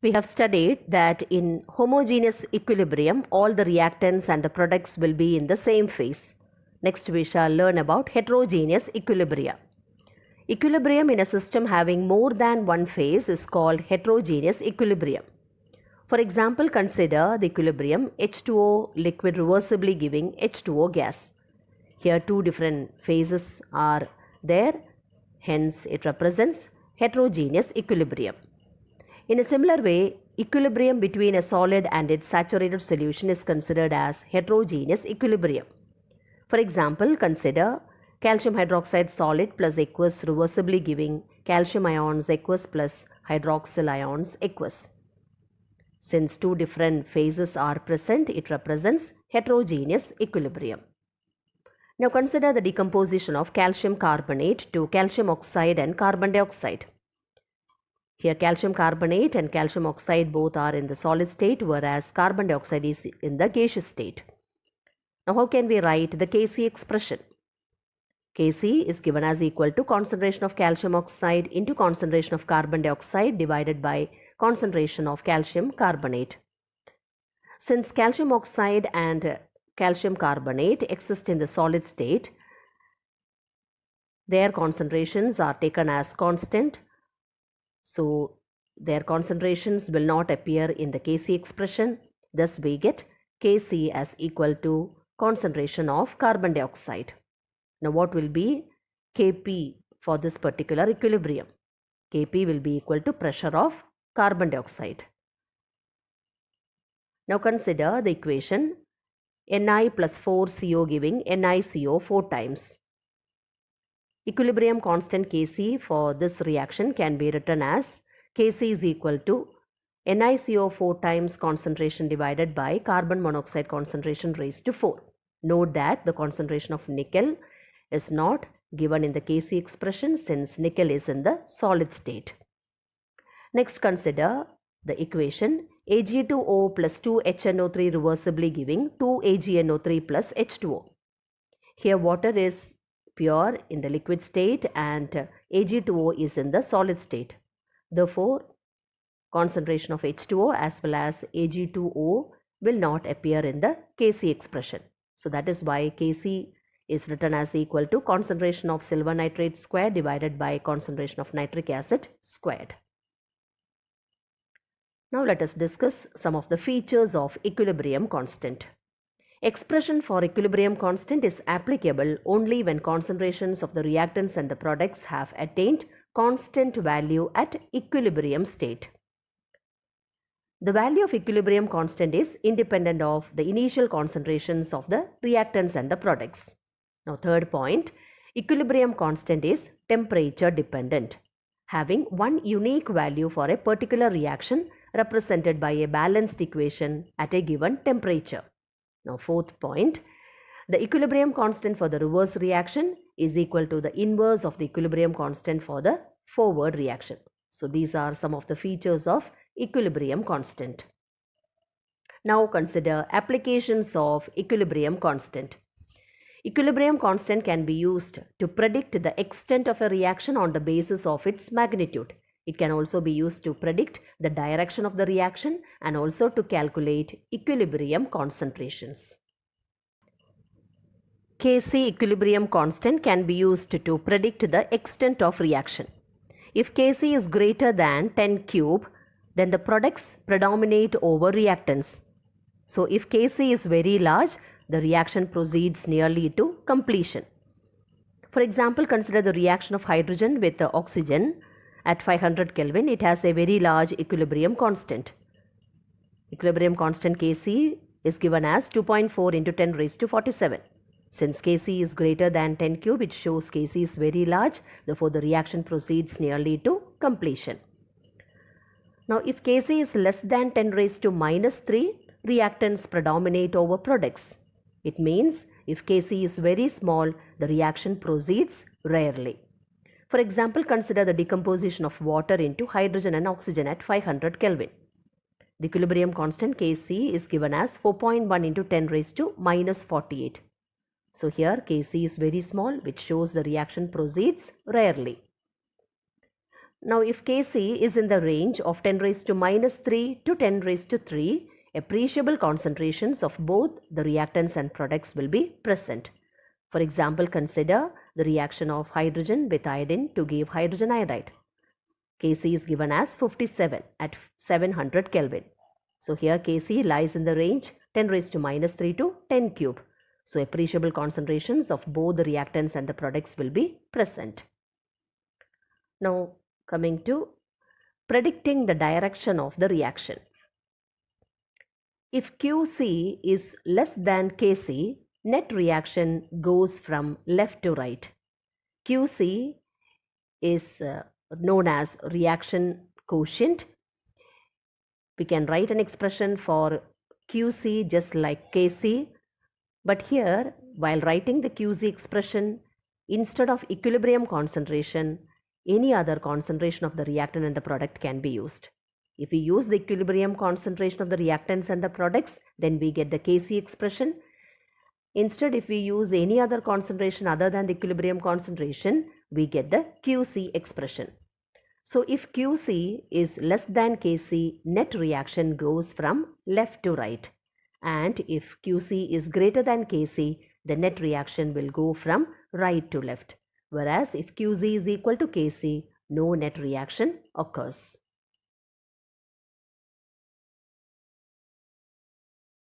We have studied that in homogeneous equilibrium, all the reactants and the products will be in the same phase. Next, we shall learn about heterogeneous equilibria. Equilibrium in a system having more than one phase is called heterogeneous equilibrium. For example, consider the equilibrium H2O liquid reversibly giving H2O gas. Here two different phases are there, hence it represents heterogeneous equilibrium. In a similar way, equilibrium between a solid and its saturated solution is considered as heterogeneous equilibrium. For example, consider calcium hydroxide solid plus aqueous reversibly giving calcium ions aqueous plus hydroxyl ions aqueous. Since two different phases are present, it represents heterogeneous equilibrium. Now consider the decomposition of calcium carbonate to calcium oxide and carbon dioxide. Here calcium carbonate and calcium oxide both are in the solid state, whereas carbon dioxide is in the gaseous state. Now how can we write the Kc expression? Kc is given as equal to concentration of calcium oxide into concentration of carbon dioxide divided by concentration of calcium carbonate. Since calcium oxide and calcium carbonate exist in the solid state, their concentrations are taken as constant. So their concentrations will not appear in the Kc expression. Thus we get Kc as equal to concentration of carbon dioxide. Now what will be Kp for this particular equilibrium? Kp will be equal to pressure of carbon dioxide. Now consider the equation Ni plus 4CO giving NiCO 4 times. Equilibrium constant Kc for this reaction can be written as Kc is equal to NiCO 4 times concentration divided by carbon monoxide concentration raised to 4. Note that the concentration of nickel is not given in the Kc expression since nickel is in the solid state. Next, consider the equation Ag2O plus 2HNO3 reversibly giving 2AgNO3 plus H2O. Here water is pure in the liquid state and Ag2O is in the solid state. Therefore, concentration of H2O as well as Ag2O will not appear in the Kc expression. So that is why Kc is written as equal to concentration of silver nitrate squared divided by concentration of nitric acid squared. Now let us discuss some of the features of equilibrium constant. Expression for equilibrium constant is applicable only when concentrations of the reactants and the products have attained constant value at equilibrium state. The value of equilibrium constant is independent of the initial concentrations of the reactants and the products. Now third point, equilibrium constant is temperature dependent, having one unique value for a particular reaction represented by a balanced equation at a given temperature. Now fourth point, the equilibrium constant for the reverse reaction is equal to the inverse of the equilibrium constant for the forward reaction. So these are some of the features of equilibrium constant. Now consider applications of equilibrium constant. Equilibrium constant can be used to predict the extent of a reaction on the basis of its magnitude. It can also be used to predict the direction of the reaction and also to calculate equilibrium concentrations. Kc equilibrium constant can be used to predict the extent of reaction. If Kc is greater than 10 cube, then the products predominate over reactants. So if Kc is very large, the reaction proceeds nearly to completion. For example, consider the reaction of hydrogen with oxygen at 500 Kelvin. It has a very large equilibrium constant. Equilibrium constant Kc is given as 2.4 into 10 raised to 47. Since Kc is greater than 10 cube, it shows Kc is very large. Therefore, the reaction proceeds nearly to completion. Now, if Kc is less than 10 raised to minus 3, reactants predominate over products. It means if Kc is very small, the reaction proceeds rarely. For example, consider the decomposition of water into hydrogen and oxygen at 500 Kelvin. The equilibrium constant Kc is given as 4.1 into 10 raised to minus 48. So here Kc is very small, which shows the reaction proceeds rarely. Now, if Kc is in the range of 10 raised to minus 3 to 10 raised to 3, appreciable concentrations of both the reactants and products will be present. For example, consider the reaction of hydrogen with iodine to give hydrogen iodide. Kc is given as 57 at 700 Kelvin. So here Kc lies in the range 10 raised to minus 3 to 10 cube. So appreciable concentrations of both the reactants and the products will be present. Now coming to predicting the direction of the reaction. If Qc is less than Kc, net reaction goes from left to right. Qc is known as reaction quotient. We can write an expression for Qc just like Kc, but here while writing the Qc expression, instead of equilibrium concentration, any other concentration of the reactant and the product can be used. If we use the equilibrium concentration of the reactants and the products, then we get the Kc expression. Instead, if we use any other concentration other than the equilibrium concentration, we get the Qc expression. So if Qc is less than Kc, net reaction goes from left to right. And if Qc is greater than Kc, the net reaction will go from right to left. Whereas if Qc is equal to Kc, no net reaction occurs.